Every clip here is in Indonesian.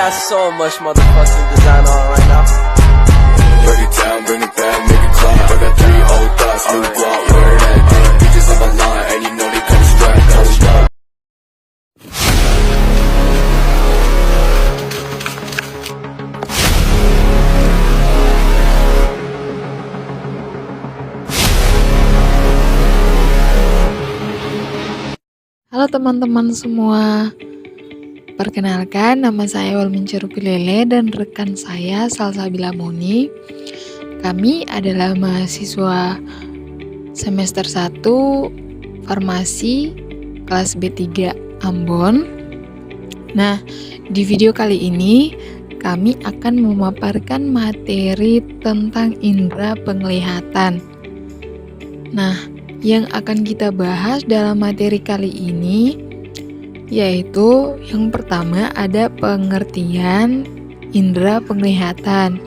got so much motherfucking design on right now. Break it down, bring it back, make it clap. I got 3 old thoughts, new guap, wear that damn. Bitches on my line, and you know they come strapped. Halo teman-teman semua, perkenalkan nama saya Walmin Cerupilele dan rekan saya Salsabila Moni. Kami adalah mahasiswa semester 1 Farmasi kelas B3 Ambon. Nah, di video kali ini kami akan memaparkan materi tentang indera penglihatan. Nah, yang akan kita bahas dalam materi kali ini yaitu yang pertama ada pengertian indera penglihatan.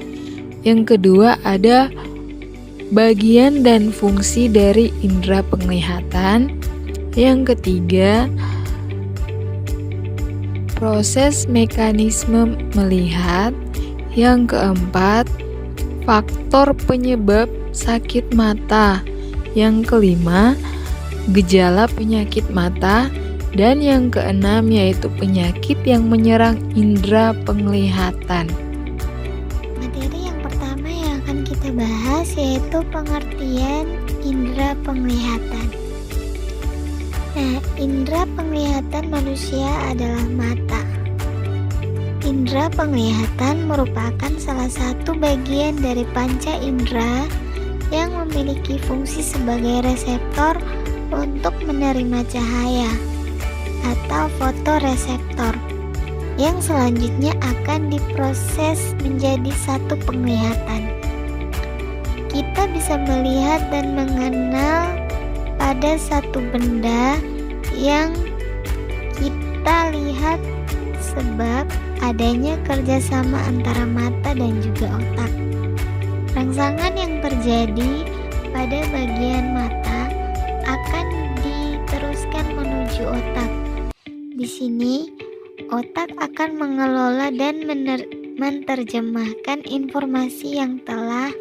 Yang kedua ada bagian dan fungsi dari indera penglihatan. Yang ketiga proses mekanisme melihat. Yang keempat faktor penyebab sakit mata. Yang kelima, gejala penyakit mata. Dan yang keenam yaitu penyakit yang menyerang indera penglihatan. Materi yang pertama yang akan kita bahas yaitu pengertian indera penglihatan. Nah, indera penglihatan manusia adalah mata. Indera penglihatan merupakan salah satu bagian dari panca indera yang memiliki fungsi sebagai reseptor untuk menerima cahaya atau fotoreseptor yang selanjutnya akan diproses menjadi satu penglihatan. Kita bisa melihat dan mengenal pada satu benda yang kita lihat sebab adanya kerjasama antara mata dan juga otak. Rangsangan yang terjadi pada bagian mata akan diteruskan menuju otak. Di sini, otak akan mengelola dan menerjemahkan informasi yang telah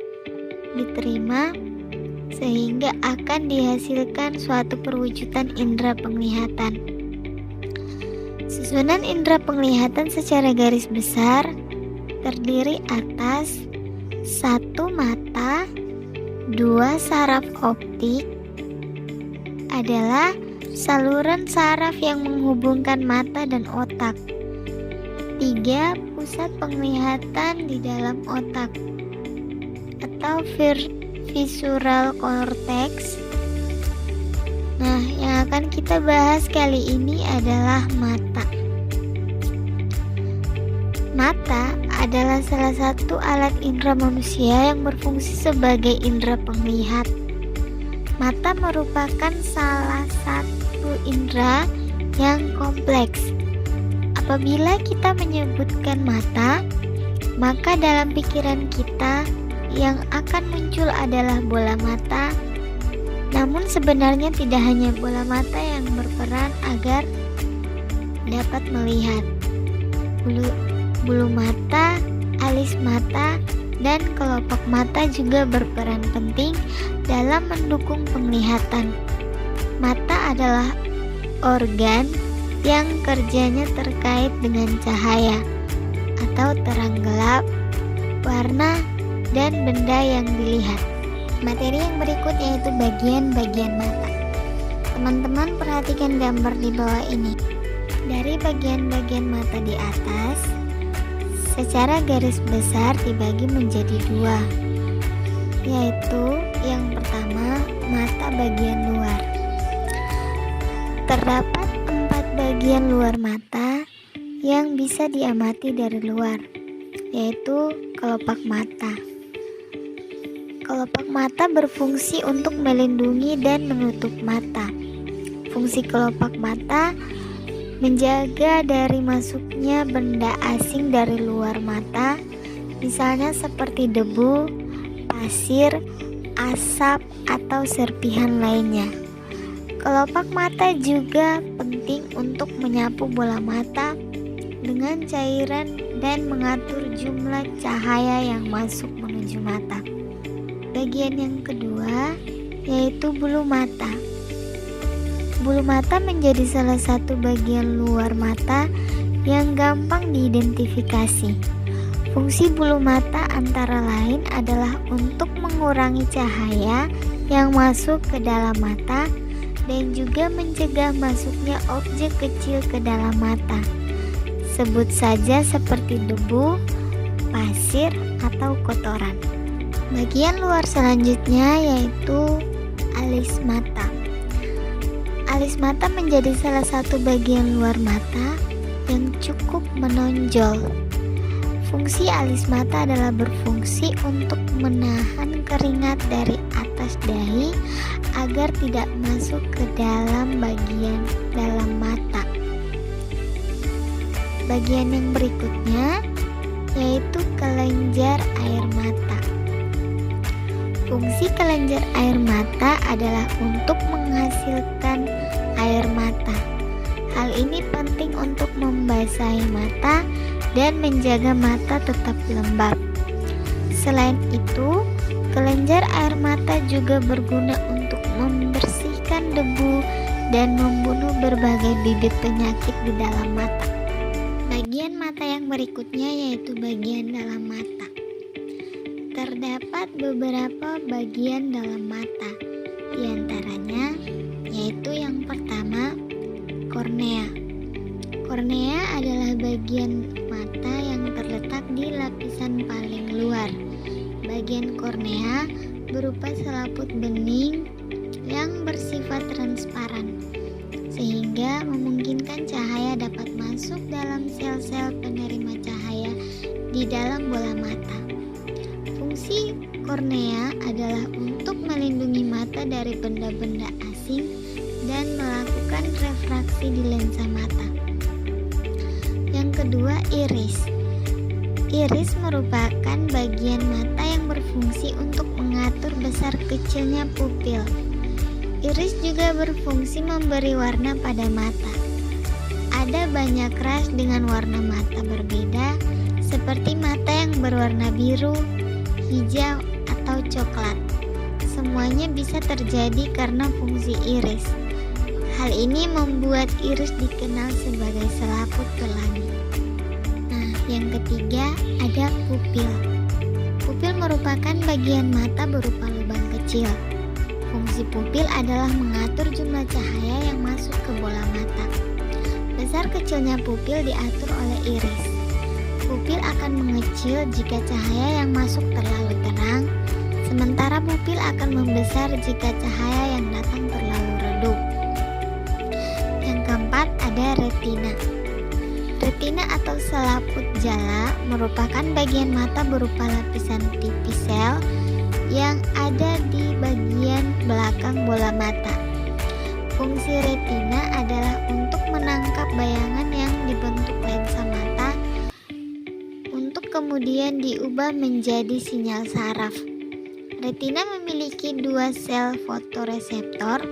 diterima sehingga akan dihasilkan suatu perwujudan indera penglihatan. Susunan indera penglihatan secara garis besar terdiri atas 1 mata, 2 saraf optik adalah saluran saraf yang menghubungkan mata dan otak. 3 pusat penglihatan di dalam otak atau visual cortex. Nah, yang akan kita bahas kali ini adalah mata. Mata adalah salah satu alat indera manusia yang berfungsi sebagai indera penglihat. Mata merupakan salah satu indera yang kompleks. Apabila kita menyebutkan mata, maka dalam pikiran kita yang akan muncul adalah bola mata. Namun sebenarnya tidak hanya bola mata yang berperan agar dapat melihat. Bulu mata, alis mata, dan kelopak mata juga berperan penting dalam mendukung penglihatan. Mata adalah organ yang kerjanya terkait dengan cahaya atau terang gelap, warna, dan benda yang dilihat. Materi yang berikut yaitu bagian-bagian mata. Teman-teman perhatikan gambar di bawah ini. Dari bagian-bagian mata di atas, secara garis besar dibagi menjadi 2, yaitu yang pertama mata bagian luar. Terdapat 4 bagian luar mata yang bisa diamati dari luar, yaitu kelopak mata. Kelopak mata berfungsi untuk melindungi dan menutup mata. Fungsi kelopak mata menjaga dari masuknya benda asing dari luar mata, misalnya seperti debu, pasir, asap, atau serpihan lainnya. Kelopak mata juga penting untuk menyapu bola mata dengan cairan dan mengatur jumlah cahaya yang masuk menuju mata. Bagian yang kedua yaitu bulu mata. Bulu mata menjadi salah satu bagian luar mata yang gampang diidentifikasi. Fungsi bulu mata antara lain adalah untuk mengurangi cahaya yang masuk ke dalam mata dan juga mencegah masuknya objek kecil ke dalam mata. Sebut saja seperti debu, pasir, atau kotoran. Bagian luar selanjutnya yaitu alis mata. Alis mata menjadi salah satu bagian luar mata yang cukup menonjol. Fungsi alis mata adalah berfungsi untuk menahan keringat dari atas dahi agar tidak masuk ke dalam bagian dalam mata. Bagian yang berikutnya yaitu kelenjar air mata. Fungsi kelenjar air mata adalah untuk menghasilkan air mata. Hal ini penting untuk membasahi mata dan menjaga mata tetap lembab. Selain itu, kelenjar air mata juga berguna untuk membersihkan debu dan membunuh berbagai bibit penyakit di dalam mata. Bagian mata yang berikutnya yaitu bagian dalam mata. Terdapat beberapa bagian dalam mata, di antaranya yaitu yang pertama, kornea. Kornea adalah bagian mata yang terletak di lapisan paling luar. Bagian kornea berupa selaput bening yang bersifat transparan, sehingga memungkinkan cahaya dapat masuk dalam sel-sel penerima cahaya di dalam bola mata. Fungsi kornea adalah untuk melindungi mata dari benda-benda asing dan melakukan refraksi di lensa mata. Yang kedua, iris. Iris merupakan bagian mata yang berfungsi untuk mengatur besar kecilnya pupil. Iris juga berfungsi memberi warna pada mata. Ada banyak ras dengan warna mata berbeda, seperti mata yang berwarna biru, hijau, atau coklat. Semuanya bisa terjadi karena fungsi iris. Hal ini membuat iris dikenal sebagai selaput pelangi. Nah, yang ketiga ada pupil. Pupil merupakan bagian mata berupa lubang kecil. Fungsi pupil adalah mengatur jumlah cahaya yang masuk ke bola mata. Besar kecilnya pupil diatur oleh iris. Pupil akan mengecil jika cahaya yang masuk terlalu terang, sementara pupil akan membesar jika cahaya yang datang terlalu redup. Yang keempat ada retina. Retina atau selaput jala merupakan bagian mata berupa lapisan tipis sel yang ada di bagian belakang bola mata. Fungsi retina adalah untuk menangkap bayangan yang dibentuk lensa mata untuk kemudian diubah menjadi sinyal saraf. Retina memiliki dua sel fotoreseptor,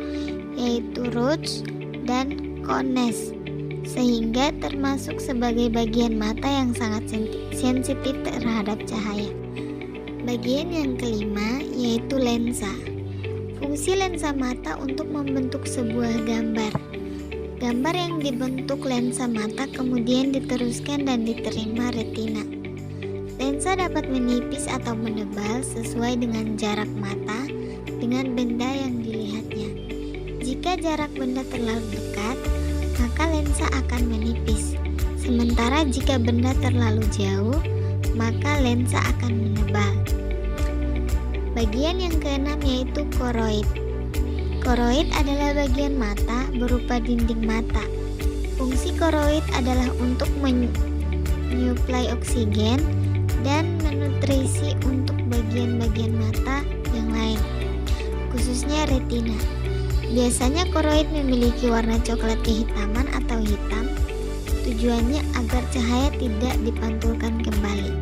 yaitu rods dan cones, sehingga termasuk sebagai bagian mata yang sangat sensitif terhadap cahaya. Bagian yang kelima yaitu lensa. Fungsi lensa mata untuk membentuk sebuah gambar. Gambar yang dibentuk lensa mata kemudian diteruskan dan diterima retina. Lensa dapat menipis atau menebal sesuai dengan jarak mata dengan benda yang dilihatnya. Jika jarak benda terlalu dekat, maka lensa akan menipis. Sementara jika benda terlalu jauh, maka lensa akan menebal. Bagian yang keenam yaitu koroid. Koroid adalah bagian mata berupa dinding mata. Fungsi koroid adalah untuk menyuplai oksigen dan menutrisi untuk bagian-bagian mata yang lain, khususnya retina. Biasanya koroid memiliki warna coklat kehitaman atau hitam, tujuannya agar cahaya tidak dipantulkan kembali.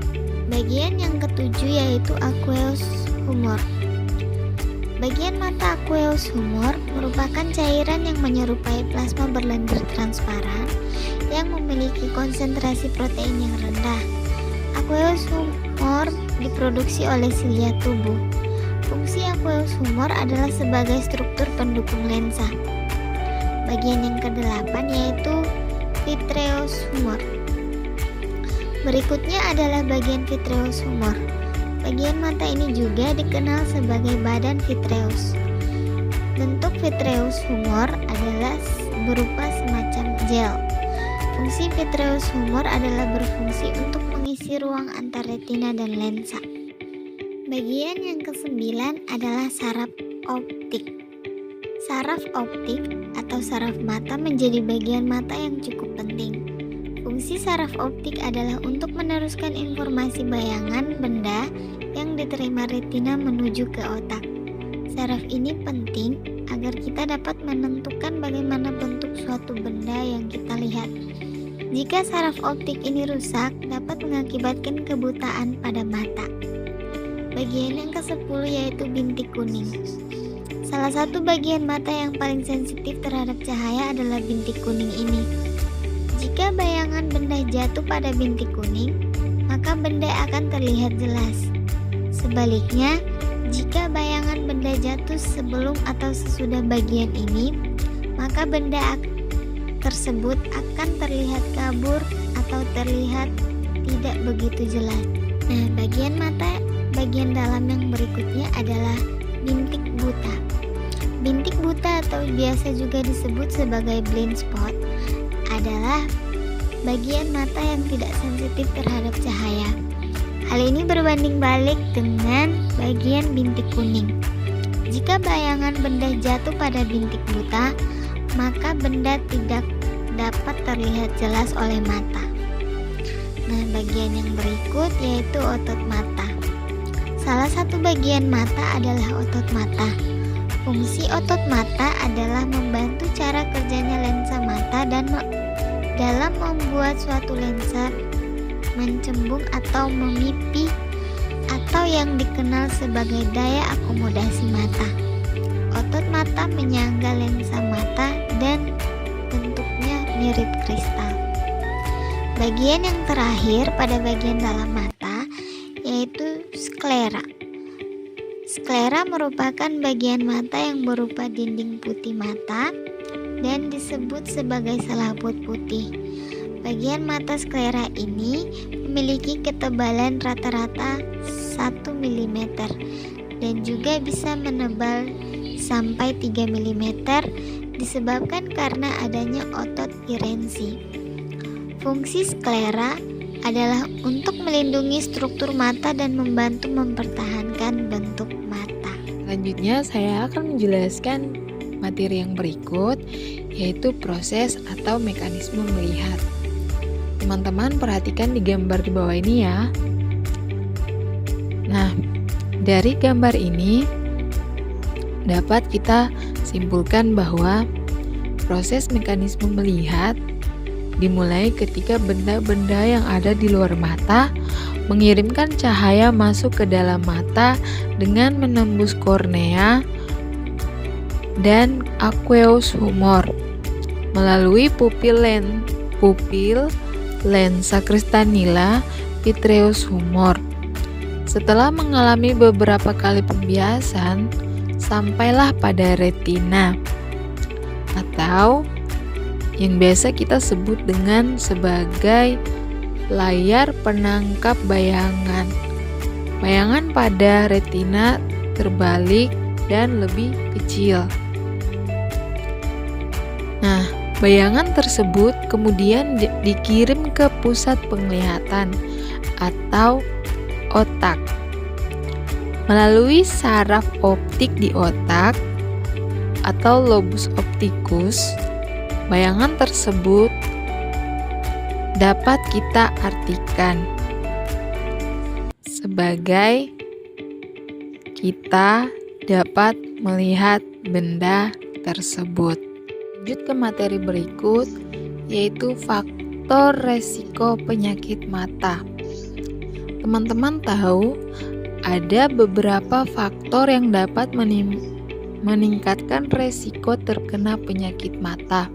Bagian yang ketujuh yaitu aqueous humor. Bagian mata aqueous humor merupakan cairan yang menyerupai plasma berlendir transparan yang memiliki konsentrasi protein yang rendah. Aqueous humor diproduksi oleh silia tubuh. Fungsi aqueous humor adalah sebagai struktur pendukung lensa. Bagian yang ke-8 yaitu vitreous humor. Berikutnya adalah bagian vitreous humor. Bagian mata ini juga dikenal sebagai badan vitreous. Bentuk vitreous humor adalah berupa semacam gel. Fungsi vitreous humor adalah berfungsi untuk mengisi ruang antar retina dan lensa. Bagian yang ke-9 adalah saraf optik. Saraf optik atau saraf mata menjadi bagian mata yang cukup penting. Fungsi saraf optik adalah untuk meneruskan informasi bayangan benda yang diterima retina menuju ke otak. Saraf ini penting agar kita dapat menentukan bagaimana bentuk suatu benda yang kita lihat. Jika saraf optik ini rusak, dapat mengakibatkan kebutaan pada mata. Bagian yang ke-10 yaitu bintik kuning. Salah satu bagian mata yang paling sensitif terhadap cahaya adalah bintik kuning ini. Jika bayangan benda jatuh pada bintik kuning, maka benda akan terlihat jelas. Sebaliknya, jika bayangan benda jatuh sebelum atau sesudah bagian ini, maka benda tersebut akan terlihat kabur atau terlihat tidak begitu jelas. Nah, bagian dalam yang berikutnya adalah bintik buta. Bintik buta atau biasa juga disebut sebagai blind spot adalah bagian mata yang tidak sensitif terhadap cahaya. Hal ini berbanding balik dengan bagian bintik kuning. Jika bayangan benda jatuh pada bintik buta, maka benda tidak dapat terlihat jelas oleh mata. Nah, bagian yang berikut yaitu otot mata. Salah satu bagian mata adalah otot mata. Fungsi otot mata adalah membantu cara kerjanya lensa mata dan dalam membuat suatu lensa mencembung atau memipih atau yang dikenal sebagai daya akomodasi mata. Otot mata menyangga lensa mata dan bentuknya mirip kristal. Bagian yang terakhir pada bagian dalam mata yaitu sklera. Sklera merupakan bagian mata yang berupa dinding putih mata dan disebut sebagai selaput putih. Bagian mata sklera ini memiliki ketebalan rata-rata 1 mm dan juga bisa menebal sampai 3 mm disebabkan karena adanya otot irensi. Fungsi sklera adalah untuk melindungi struktur mata dan membantu mempertahankan bentuk mata. Selanjutnya saya akan menjelaskan materi yang berikut, yaitu proses atau mekanisme melihat. Teman-teman perhatikan di gambar di bawah ini ya. Nah, dari gambar ini dapat kita simpulkan bahwa proses mekanisme melihat dimulai ketika benda-benda yang ada di luar mata mengirimkan cahaya masuk ke dalam mata dengan menembus kornea dan aqueous humor melalui pupil lensa kristanila vitreous humor. Setelah mengalami beberapa kali pembiasan, sampailah pada retina atau yang biasa kita sebut dengan sebagai layar penangkap bayangan. Bayangan pada retina terbalik dan lebih kecil. Nah, bayangan tersebut kemudian dikirim ke pusat penglihatan atau otak. Melalui saraf optik di otak atau lobus opticus, bayangan tersebut dapat kita artikan sebagai kita dapat melihat benda tersebut. Lanjut ke materi berikut, yaitu faktor resiko penyakit mata. Teman-teman tahu ada beberapa faktor yang dapat meningkatkan resiko terkena penyakit mata.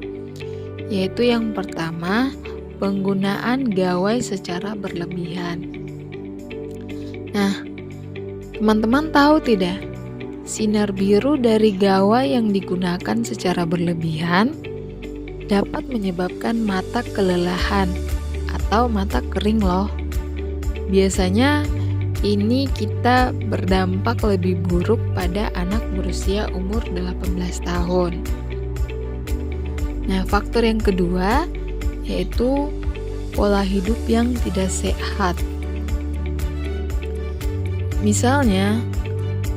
yaitu yang pertama, penggunaan gawai secara berlebihan. Nah, teman-teman tahu tidak, sinar biru dari gawai yang digunakan secara berlebihan dapat menyebabkan mata kelelahan atau mata kering loh. Biasanya ini kita berdampak lebih buruk pada anak berusia umur 18 tahun. Nah, faktor yang kedua yaitu pola hidup yang tidak sehat. Misalnya,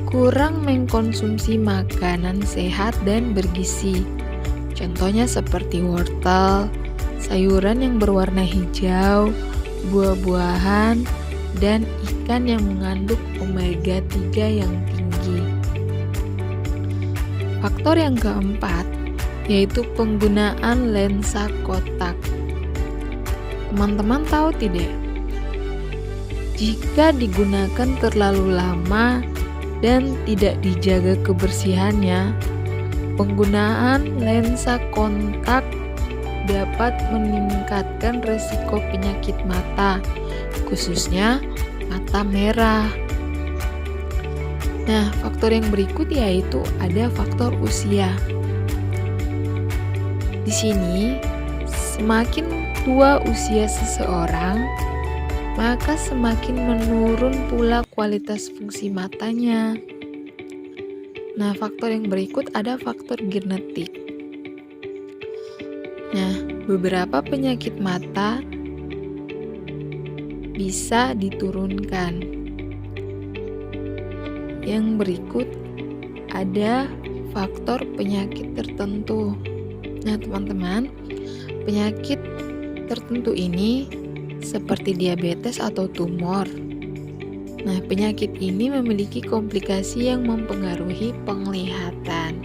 kurang mengkonsumsi makanan sehat dan bergizi. Contohnya seperti wortel, sayuran yang berwarna hijau, buah-buahan, dan ikan yang mengandung omega 3 yang tinggi. Faktor yang keempat yaitu penggunaan lensa kotak. Teman-teman tahu tidak? Jika digunakan terlalu lama dan tidak dijaga kebersihannya, penggunaan lensa kontak dapat meningkatkan resiko penyakit mata, khususnya mata merah. Nah, faktor yang berikut yaitu ada faktor usia. Di sini, semakin tua usia seseorang, maka semakin menurun pula kualitas fungsi matanya. Nah, faktor yang berikut ada faktor genetik. Nah, beberapa penyakit mata bisa diturunkan. Yang berikut ada faktor penyakit tertentu. Nah, teman-teman, penyakit tertentu ini seperti diabetes atau tumor. Nah, penyakit ini memiliki komplikasi yang mempengaruhi penglihatan.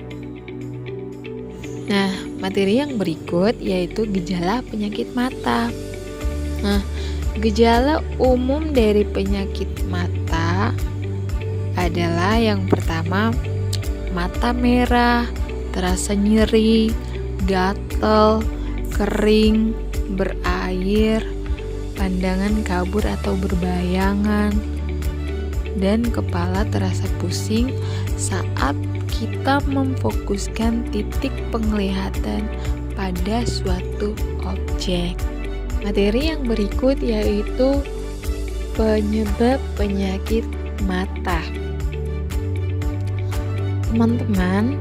Nah, materi yang berikut yaitu gejala penyakit mata. Nah, gejala umum dari penyakit mata adalah yang pertama, mata merah, terasa nyeri, gatal, kering, berair, pandangan kabur atau berbayangan, dan kepala terasa pusing saat kita memfokuskan titik penglihatan pada suatu objek. Materi yang berikut yaitu penyebab penyakit mata. Teman-teman,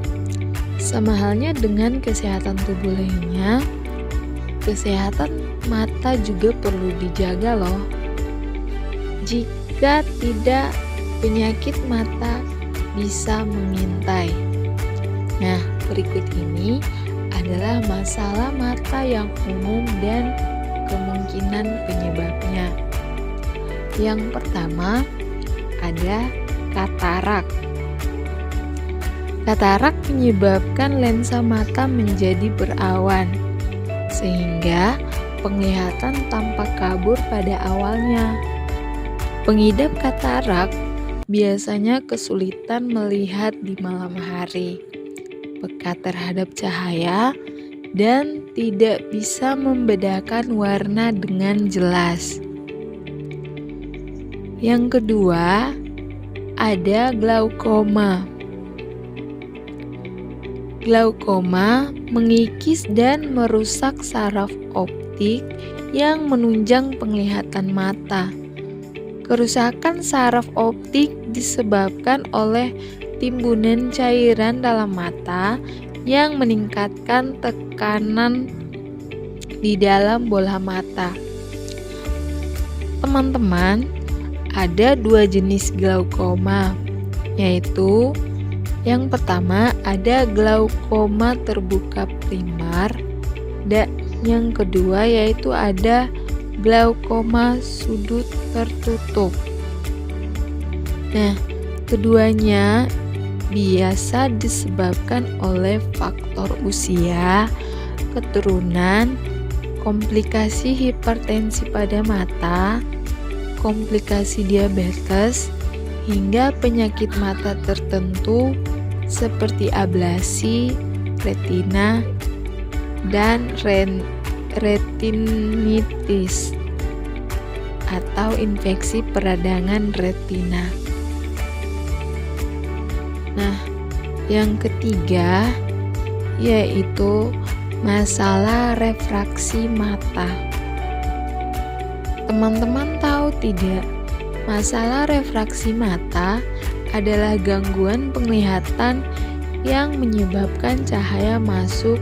sama halnya dengan kesehatan tubuh lainnya, kesehatan mata juga perlu dijaga loh. Jika tidak, penyakit mata bisa mengintai. Nah, berikut ini adalah masalah mata yang umum dan kemungkinan penyebabnya. Yang pertama ada katarak. Katarak menyebabkan lensa mata menjadi berawan, sehingga penglihatan tampak kabur pada awalnya. Pengidap katarak biasanya kesulitan melihat di malam hari, peka terhadap cahaya, dan tidak bisa membedakan warna dengan jelas. Yang kedua, ada glaukoma. Glaukoma mengikis dan merusak saraf optik yang menunjang penglihatan mata. Kerusakan saraf optik disebabkan oleh timbunan cairan dalam mata yang meningkatkan tekanan di dalam bola mata. Teman-teman, ada dua jenis glaukoma, yaitu yang pertama ada glaukoma terbuka primar, dan yang kedua yaitu ada glaukoma sudut tertutup. Nah, keduanya biasa disebabkan oleh faktor usia, keturunan, komplikasi hipertensi pada mata, komplikasi diabetes, hingga penyakit mata tertentu seperti ablasi, retina, dan retinitis atau infeksi peradangan retina. Nah, yang ketiga yaitu masalah refraksi mata. Teman-teman tahu tidak, masalah refraksi mata adalah gangguan penglihatan yang menyebabkan cahaya masuk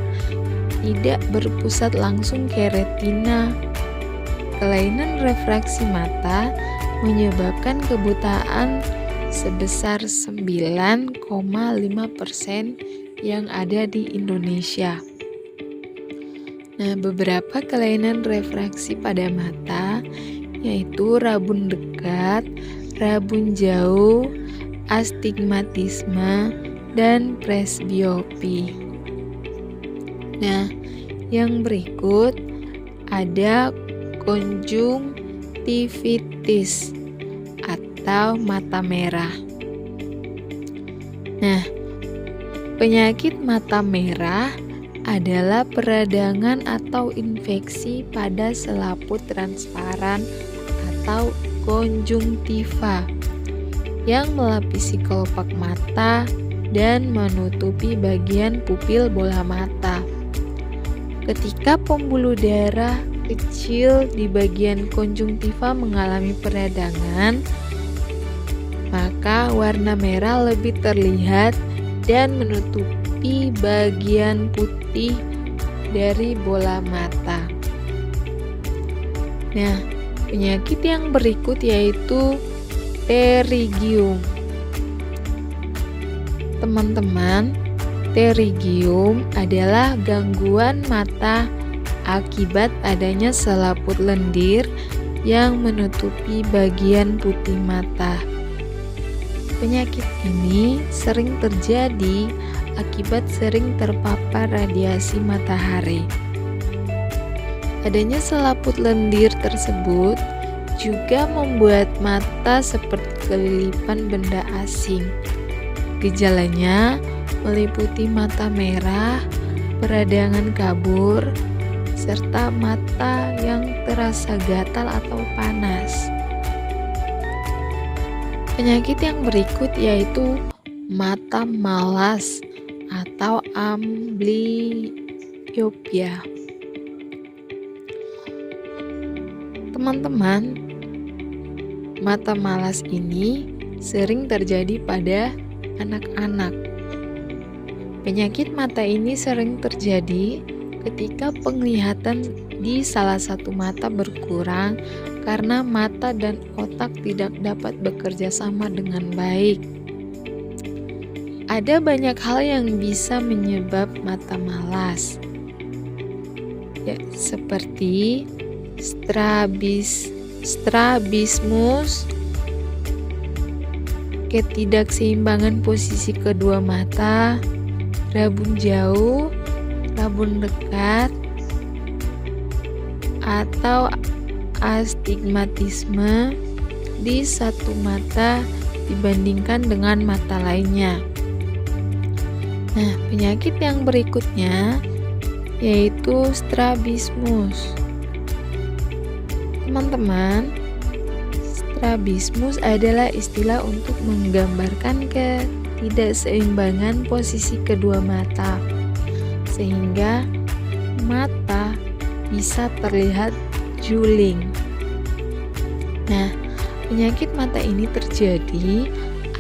tidak berpusat langsung ke retina. Kelainan refraksi mata menyebabkan kebutaan sebesar 9,5% yang ada di Indonesia. Nah, beberapa kelainan refraksi pada mata yaitu rabun dekat, rabun jauh, astigmatisme, dan presbiopi. Nah, yang berikut ada konjungtivitis atau mata merah. Nah, penyakit mata merah adalah peradangan atau infeksi pada selaput transparan atau konjungtiva yang melapisi kelopak mata dan menutupi bagian pupil bola mata. Ketika pembuluh darah kecil di bagian konjungtiva mengalami peradangan, maka warna merah lebih terlihat dan menutupi bagian putih dari bola mata. Nah, penyakit yang berikut yaitu pterygium. Teman-teman, pterygium adalah gangguan mata akibat adanya selaput lendir yang menutupi bagian putih mata. Penyakit ini sering terjadi akibat sering terpapar radiasi matahari. Adanya selaput lendir tersebut juga membuat mata seperti kelilipan benda asing. Gejalanya meliputi mata merah, peradangan kabur, serta mata yang terasa gatal atau panas. Penyakit yang berikut yaitu mata malas atau amblyopia. Teman-teman, mata malas ini sering terjadi pada anak-anak. Penyakit mata ini sering terjadi ketika penglihatan di salah satu mata berkurang karena mata dan otak tidak dapat bekerja sama dengan baik. Ada banyak hal yang bisa menyebabkan mata malas, ya, seperti strabismus, ketidakseimbangan posisi kedua mata, rabun jauh, rabun dekat, atau astigmatisme di satu mata dibandingkan dengan mata lainnya. Nah, penyakit yang berikutnya yaitu strabismus. Teman-teman, strabismus adalah istilah untuk menggambarkan ketidakseimbangan posisi kedua mata, sehingga mata bisa terlihat juling. Nah, penyakit mata ini terjadi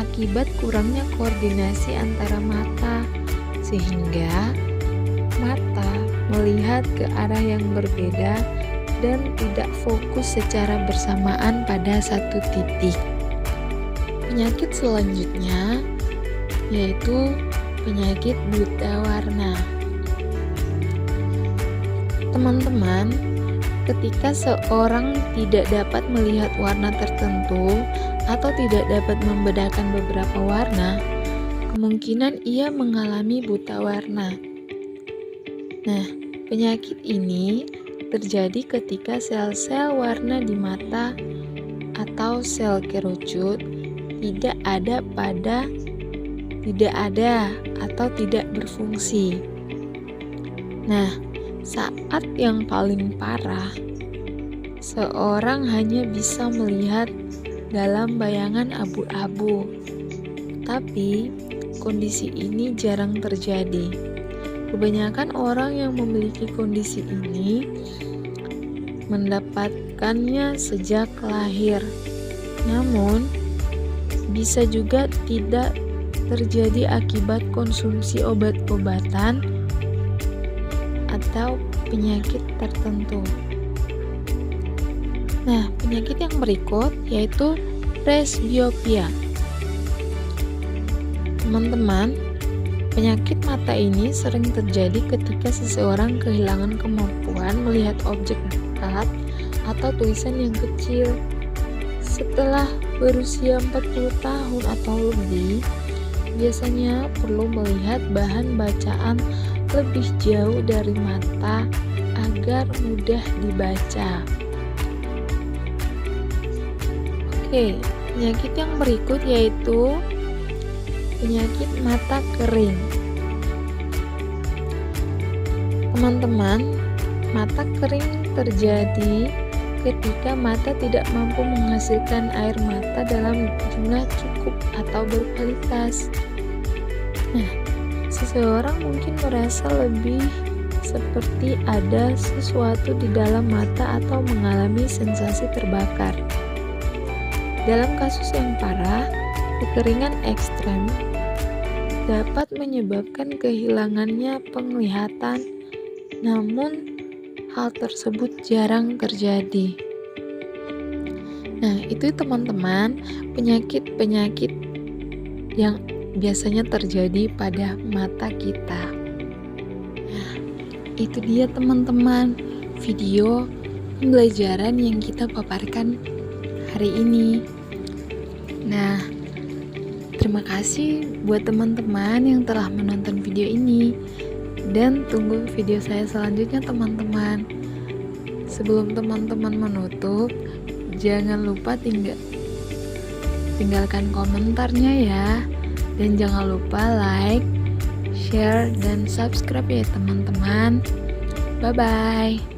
akibat kurangnya koordinasi antara mata, sehingga mata melihat ke arah yang berbeda dan tidak fokus secara bersamaan pada satu titik. Penyakit selanjutnya yaitu penyakit buta warna. Teman-teman, ketika seorang tidak dapat melihat warna tertentu atau tidak dapat membedakan beberapa warna, kemungkinan ia mengalami buta warna. Nah, penyakit ini terjadi ketika sel-sel warna di mata atau sel kerucut tidak ada atau tidak berfungsi. Nah, Saat yang paling parah, seorang hanya bisa melihat dalam bayangan abu-abu. Tapi kondisi ini jarang terjadi. Kebanyakan orang yang memiliki kondisi ini mendapatkannya sejak lahir. Namun, bisa juga tidak terjadi akibat konsumsi obat-obatan atau penyakit tertentu. Nah, penyakit yang berikut yaitu presbiopia. Teman-teman, penyakit mata ini sering terjadi ketika seseorang kehilangan kemampuan melihat objek dekat atau tulisan yang kecil. Setelah berusia 40 tahun atau lebih, biasanya perlu melihat bahan bacaan lebih jauh dari mata agar mudah dibaca. Oke, penyakit yang berikut yaitu penyakit mata kering. Teman-teman, mata kering terjadi ketika mata tidak mampu menghasilkan air mata dalam jumlah cukup atau berkualitas. Nah, seseorang mungkin merasa lebih seperti ada sesuatu di dalam mata atau mengalami sensasi terbakar. Dalam kasus yang parah, kekeringan ekstrem dapat menyebabkan kehilangannya penglihatan, namun hal tersebut jarang terjadi. Nah, itu teman-teman, penyakit-penyakit yang biasanya terjadi pada mata kita. Nah, itu dia teman-teman, video pembelajaran yang kita paparkan hari ini. Nah, terima kasih buat teman-teman yang telah menonton video ini, dan tunggu video saya selanjutnya teman-teman. Sebelum teman-teman menutup, jangan lupa tinggalkan komentarnya ya, dan jangan lupa like, share, dan subscribe ya teman-teman. Bye bye.